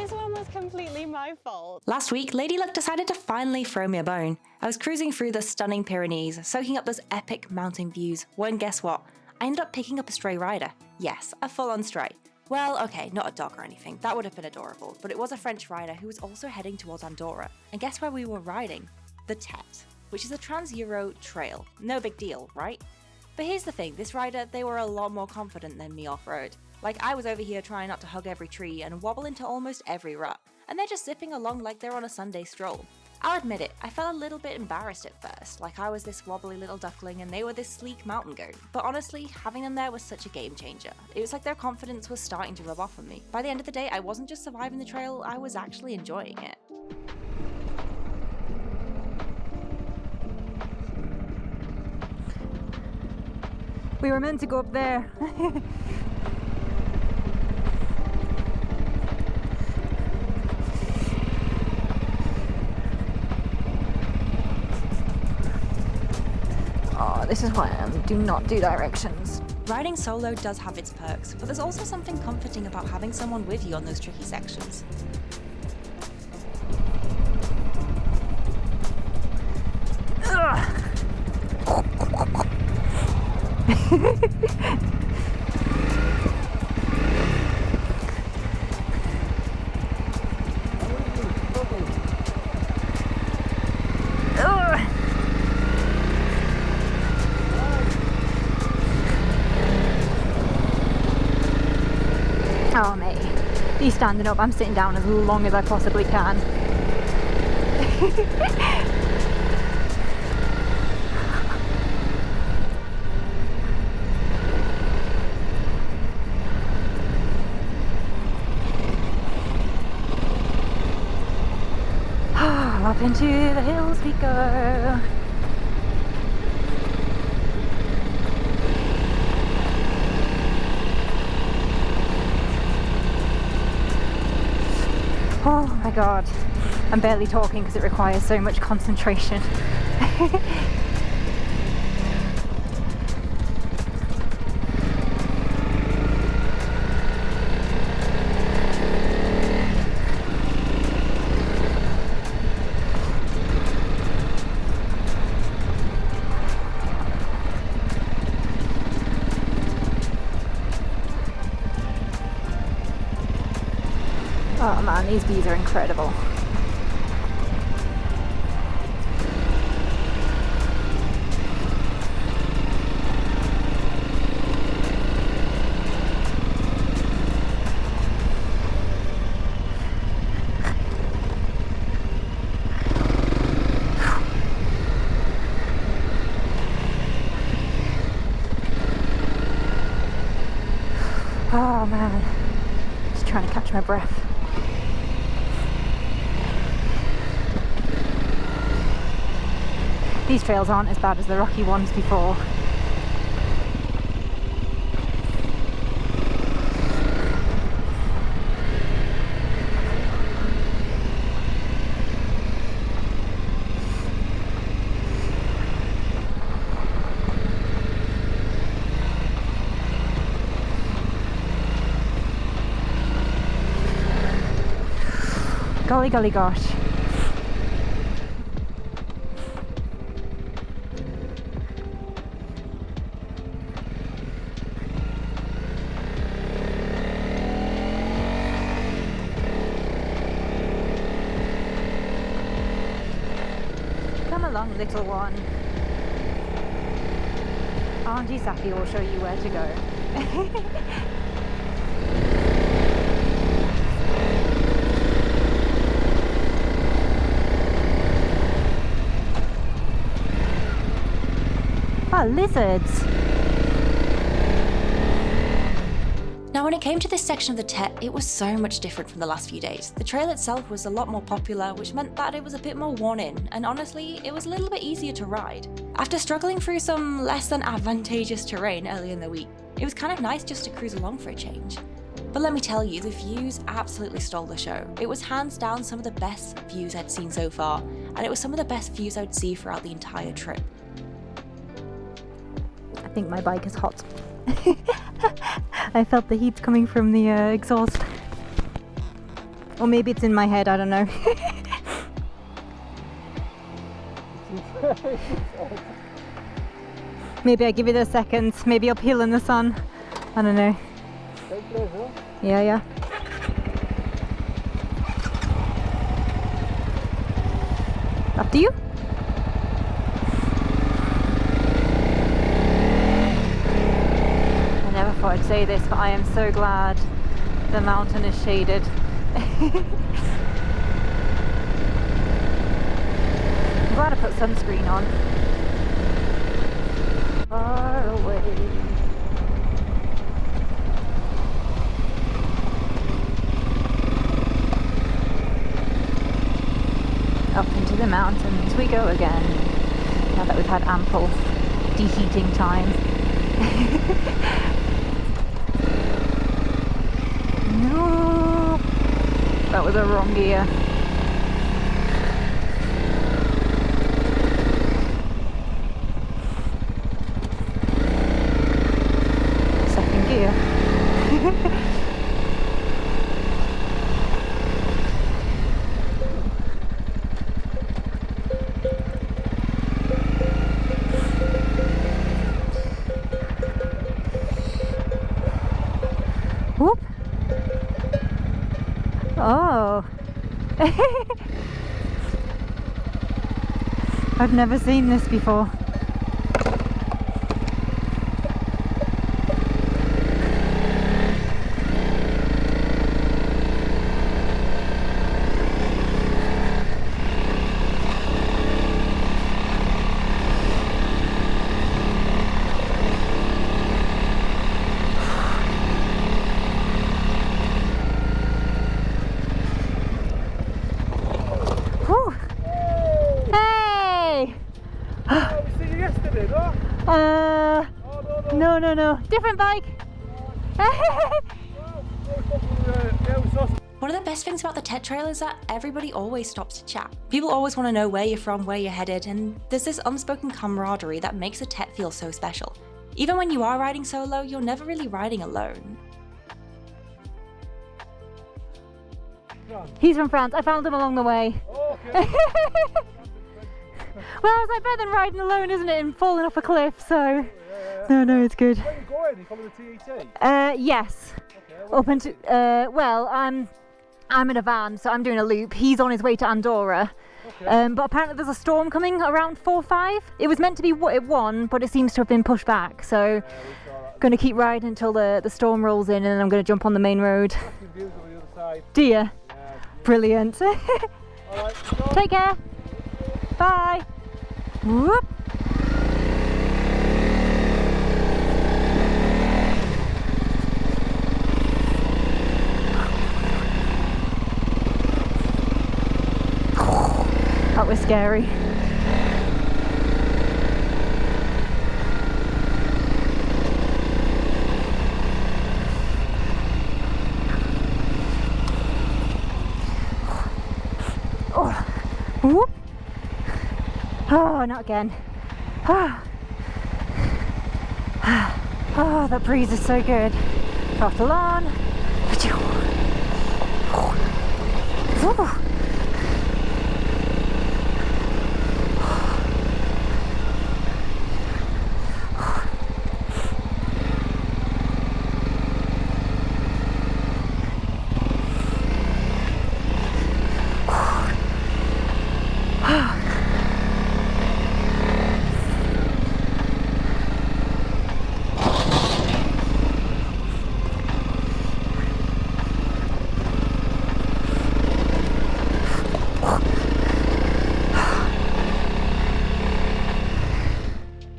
This one was completely my fault. Last week, Lady Luck decided to finally throw me a bone. I was cruising through the stunning Pyrenees, soaking up those epic mountain views, when guess what? I ended up picking up a stray rider. Yes, a full-on stray. Well, okay, not a dog or anything, that would have been adorable, but it was a French rider who was also heading towards Andorra. And guess where we were riding? The Tet, which is a Trans-Euro trail. No big deal, right? But here's the thing, this rider, they were a lot more confident than me off-road. Like, I was over here trying not to hug every tree and wobble into almost every rut, and they're just zipping along like they're on a Sunday stroll. I'll admit it, I felt a little bit embarrassed at first, like I was this wobbly little duckling and they were this sleek mountain goat. But honestly, having them there was such a game changer. It was like their confidence was starting to rub off on me. By the end of the day, I wasn't just surviving the trail, I was actually enjoying it. We were meant to go up there. Oh, this is why I do not do directions. Riding solo does have its perks, but there's also something comforting about having someone with you on those tricky sections. Oh mate, he's standing up, I'm sitting down as long as I possibly can. Up into the hills we go. Oh my god, I'm barely talking because it requires so much concentration. Oh man, these views are incredible. Oh man, just trying to catch my breath. These trails aren't as bad as the rocky ones before. Golly golly gosh. Come along, little one. Auntie Saffy will show you where to go. Ah, lizards! Now when it came to this section of the Tet, it was so much different from the last few days. The trail itself was a lot more popular, which meant that it was a bit more worn in, and honestly, it was a little bit easier to ride. After struggling through some less than advantageous terrain earlier in the week, it was kind of nice just to cruise along for a change. But let me tell you, the views absolutely stole the show. It was hands down some of the best views I'd seen so far, and it was some of the best views I'd see throughout the entire trip. I think my bike is hot. I felt the heat coming from the exhaust. Or maybe it's in my head, I don't know. Maybe I give it a second, maybe uphill in the sun. I don't know. Yeah, yeah. Up to you. I never thought I'd say this, but I am so glad the mountain is shaded. I'm glad I put sunscreen on. Far away. Up into the mountains we go again. Now that we've had ample deheating time. No, that was a wrong gear. Second gear. Whoop. Oh. I've never seen this before. No, different bike. One of the best things about the Tet Trail is that everybody always stops to chat. People always want to know where you're from, where you're headed, and there's this unspoken camaraderie that makes the Tet feel so special. Even when you are riding solo, you're never really riding alone. He's from France. I found him along the way. Oh, okay. Well, it's like better than riding alone, isn't it? And falling off a cliff, so... No, it's good. Where are you going? Are you coming to TET? Yes. Okay, Up into, well, I'm in a van, so I'm doing a loop. He's on his way to Andorra. Okay. But apparently there's a storm coming around 4-5. It was meant to be at 1, but it seems to have been pushed back. So, going to keep riding until the storm rolls in, and then I'm going to jump on the main road. Views on the other side. Do you? Yeah. Brilliant. All right, Take care. Bye. Whoop. That was scary. Oh, whoop. Oh, not again. Oh, that breeze is so good. Throttle on. Ooh.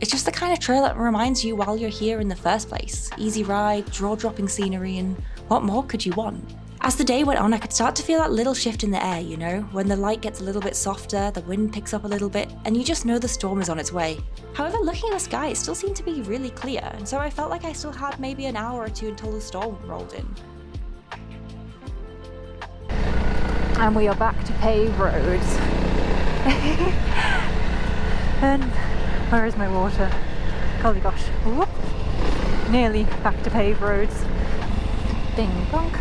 It's just the kind of trail that reminds you while you're here in the first place. Easy ride, jaw-dropping scenery, and what more could you want? As the day went on, I could start to feel that little shift in the air, you know? When the light gets a little bit softer, the wind picks up a little bit, and you just know the storm is on its way. However, looking at the sky, it still seemed to be really clear, and so I felt like I still had maybe an hour or two until the storm rolled in. And we are back to paved roads. And where is my water? Golly gosh. Whoop. Nearly back to paved roads. Ding donk.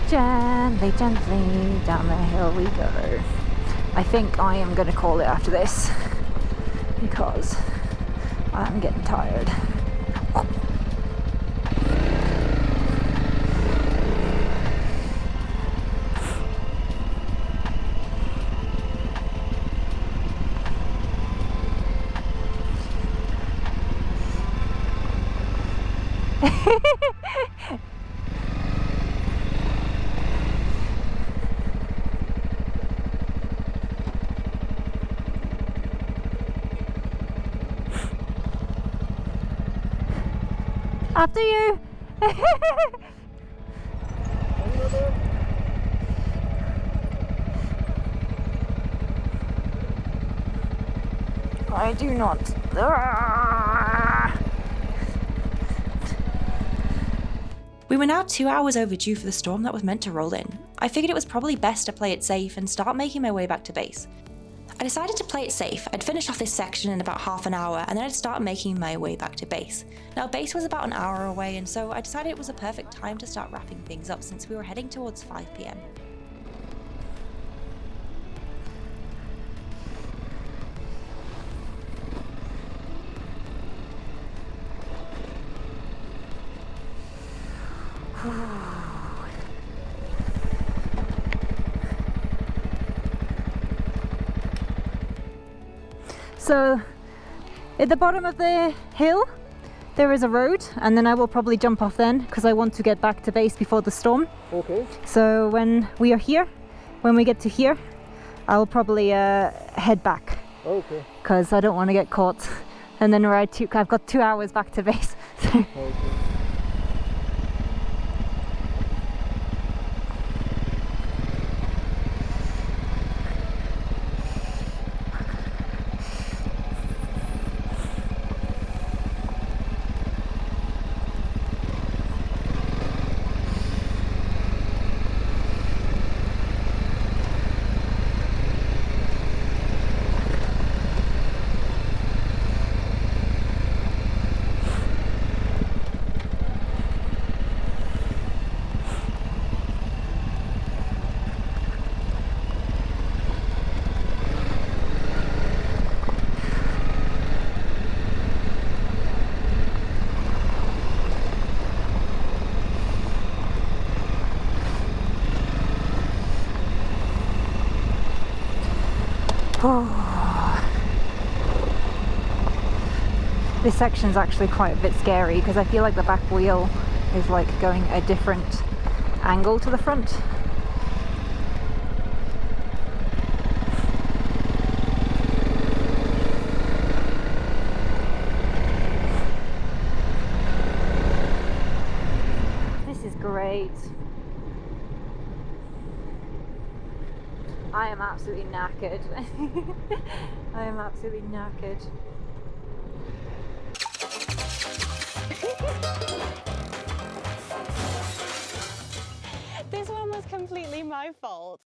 Gently, gently down the hill we go. I think I am going to call it after this because I'm getting tired. After you! I do not. We were now 2 hours overdue for the storm that was meant to roll in. I figured it was probably best to play it safe and start making my way back to base. I decided to play it safe. I'd finish off this section in about half an hour and then I'd start making my way back to base. Now base was about an hour away and so I decided it was a perfect time to start wrapping things up since we were heading towards 5 PM. So at the bottom of the hill there is a road and then I will probably jump off then because I want to get back to base before the storm. Okay. So when we are here, when we get to here, I'll probably head back. Okay. Because I don't want to get caught and then I've got 2 hours back to base. Okay. This section's actually quite a bit scary because I feel like the back wheel is like going a different angle to the front. This is great. I am absolutely knackered. I am absolutely knackered. This one was completely my fault.